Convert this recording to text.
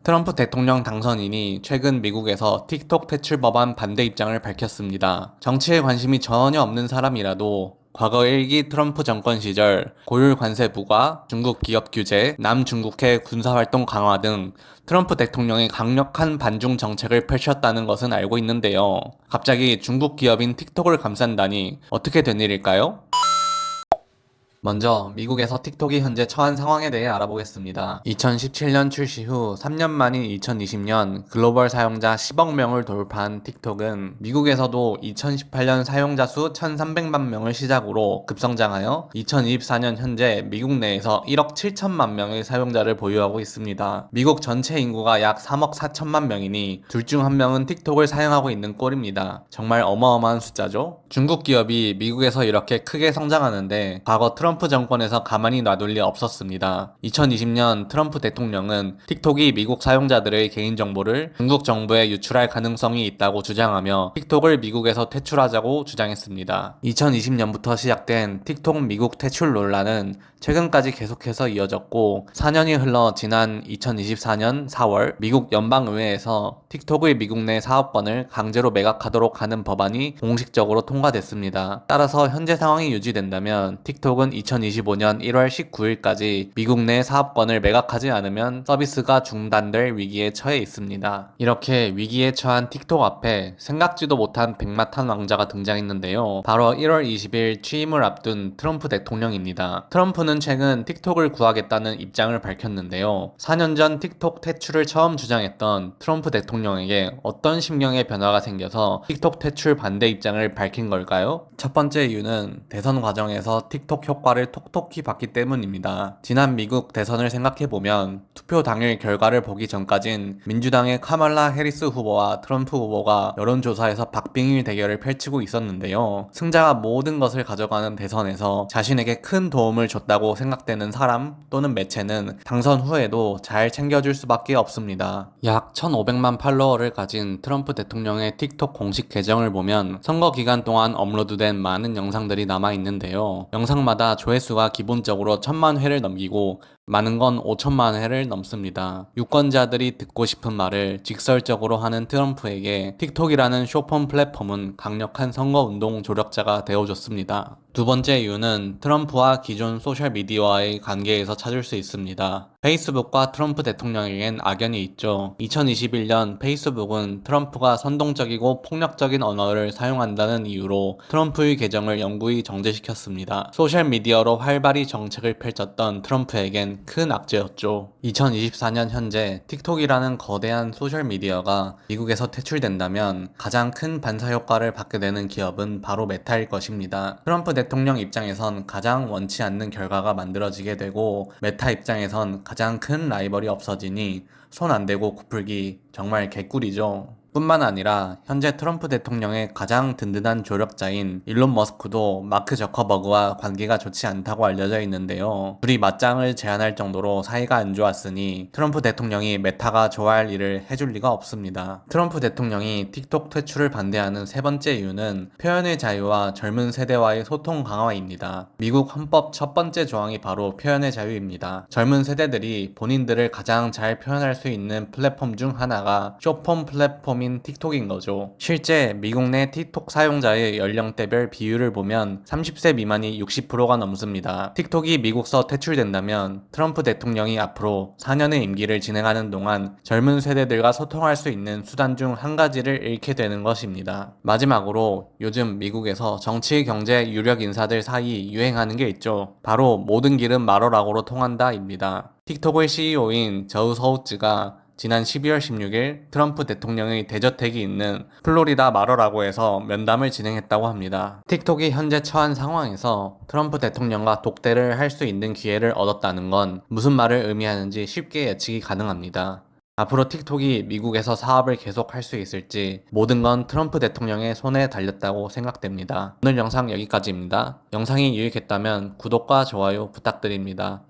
트럼프 대통령 당선인이 최근 미국에서 틱톡 퇴출 법안 반대 입장을 밝혔습니다. 정치에 관심이 전혀 없는 사람이라도 과거 1기 트럼프 정권 시절 고율 관세 부과, 중국 기업 규제, 남중국해 군사활동 강화 등 트럼프 대통령이 강력한 반중 정책을 펼쳤다는 것은 알고 있는데요. 갑자기 중국 기업인 틱톡을 감싼다니 어떻게 된 일일까요? 먼저 미국에서 틱톡이 현재 처한 상황에 대해 알아보겠습니다. 2017년 출시 후 3년 만인 2020년 글로벌 사용자 10억 명을 돌파한 틱톡은 미국에서도 2018년 사용자 수 1,300만 명을 시작으로 급성장하여 2024년 현재 미국 내에서 1억 7천만 명의 사용자를 보유하고 있습니다. 미국 전체 인구가 약 3억 4천만 명이니 둘 중 한 명은 틱톡을 사용하고 있는 꼴입니다. 정말 어마어마한 숫자죠? 중국 기업이 미국에서 이렇게 크게 성장하는데 과거 트럼프 정권에서 가만히 놔둘 리 없었습니다. 2020년 트럼프 대통령은 틱톡이 미국 사용자들의 개인정보를 중국 정부에 유출할 가능성이 있다고 주장하며 틱톡을 미국에서 퇴출하자고 주장했습니다. 2020년부터 시작된 틱톡 미국 퇴출 논란은 최근까지 계속해서 이어졌고 4년이 흘러 지난 2024년 4월 미국 연방의회에서 틱톡의 미국 내 사업권을 강제로 매각하도록 하는 법안이 공식적으로 통과됐습니다. 따라서 현재 상황이 유지된다면 틱톡은 2025년 1월 19일까지 미국 내 사업권을 매각하지 않으면 서비스가 중단될 위기에 처해 있습니다. 이렇게 위기에 처한 틱톡 앞에 생각지도 못한 백마탄 왕자가 등장했는데요. 바로 1월 20일 취임을 앞둔 트럼프 대통령입니다. 트럼프는 최근 틱톡을 구하겠다는 입장을 밝혔는데요. 4년 전 틱톡 퇴출을 처음 주장했던 트럼프 대통령에게 어떤 심경의 변화가 생겨서 틱톡 퇴출 반대 입장을 밝힌 걸까요? 첫 번째 이유는 대선 과정에서 틱톡 효과를 톡톡히 봤기 때문입니다. 지난 미국 대선을 생각해보면 투표 당일 결과를 보기 전까진 민주당의 카말라 해리스 후보와 트럼프 후보가 여론조사에서 박빙일 대결을 펼치고 있었는데요. 승자가 모든 것을 가져가는 대선에서 자신에게 큰 도움을 줬다고 생각되는 사람 또는 매체는 당선 후에도 잘 챙겨줄 수밖에 없습니다. 약 1,500만 팔로워를 가진 트럼프 대통령의 틱톡 공식 계정을 보면 선거 기간 동안 업로드된 많은 영상들이 남아있는데요. 영상마다 조회수가 기본적으로 1,000만 회를 넘기고 많은 건 5천만 회를 넘습니다. 유권자들이 듣고 싶은 말을 직설적으로 하는 트럼프에게 틱톡이라는 쇼폼 플랫폼은 강력한 선거운동 조력자가 되어줬습니다. 두 번째 이유는 트럼프와 기존 소셜미디어와의 관계에서 찾을 수 있습니다. 페이스북과 트럼프 대통령에겐 악연이 있죠. 2021년 페이스북은 트럼프가 선동적이고 폭력적인 언어를 사용한다는 이유로 트럼프의 계정을 영구히 정지시켰습니다. 소셜미디어로 활발히 정책을 펼쳤던 트럼프에겐 큰 악재였죠. 2024년 현재 틱톡이라는 거대한 소셜미디어가 미국에서 퇴출된다면 가장 큰 반사효과를 받게 되는 기업은 바로 메타일 것입니다. 트럼프 대통령 입장에선 가장 원치 않는 결과가 만들어지게 되고 메타 입장에선 가장 큰 라이벌이 없어지니 손 안 대고 구풀기 정말 개꿀이죠. 뿐만 아니라 현재 트럼프 대통령의 가장 든든한 조력자인 일론 머스크도 마크 저커버그와 관계가 좋지 않다고 알려져 있는데요. 둘이 맞짱을 제안할 정도로 사이가 안 좋았으니 트럼프 대통령이 메타가 좋아할 일을 해줄 리가 없습니다. 트럼프 대통령이 틱톡 퇴출을 반대하는 세 번째 이유는 표현의 자유와 젊은 세대와의 소통 강화입니다. 미국 헌법 첫 번째 조항이 바로 표현의 자유입니다. 젊은 세대들이 본인들을 가장 잘 표현할 수 있는 플랫폼 중 하나가 쇼폼 플랫폼인 틱톡인 거죠. 실제 미국 내 틱톡 사용자의 연령대별 비율을 보면 30세 미만이 60%가 넘습니다. 틱톡이 미국서 퇴출된다면 트럼프 대통령이 앞으로 4년의 임기를 진행하는 동안 젊은 세대들과 소통할 수 있는 수단 중 한 가지를 잃게 되는 것입니다. 마지막으로 요즘 미국에서 정치, 경제, 유력 인사들 사이 유행하는 게 있죠. 바로 모든 길은 마로라고로 통한다입니다. 틱톡의 CEO인 저우 서우츠가 지난 12월 16일 트럼프 대통령의 대저택이 있는 플로리다 마러라고에서 면담을 진행했다고 합니다. 틱톡이 현재 처한 상황에서 트럼프 대통령과 독대를 할 수 있는 기회를 얻었다는 건 무슨 말을 의미하는지 쉽게 예측이 가능합니다. 앞으로 틱톡이 미국에서 사업을 계속할 수 있을지 모든 건 트럼프 대통령의 손에 달렸다고 생각됩니다. 오늘 영상 여기까지입니다. 영상이 유익했다면 구독과 좋아요 부탁드립니다.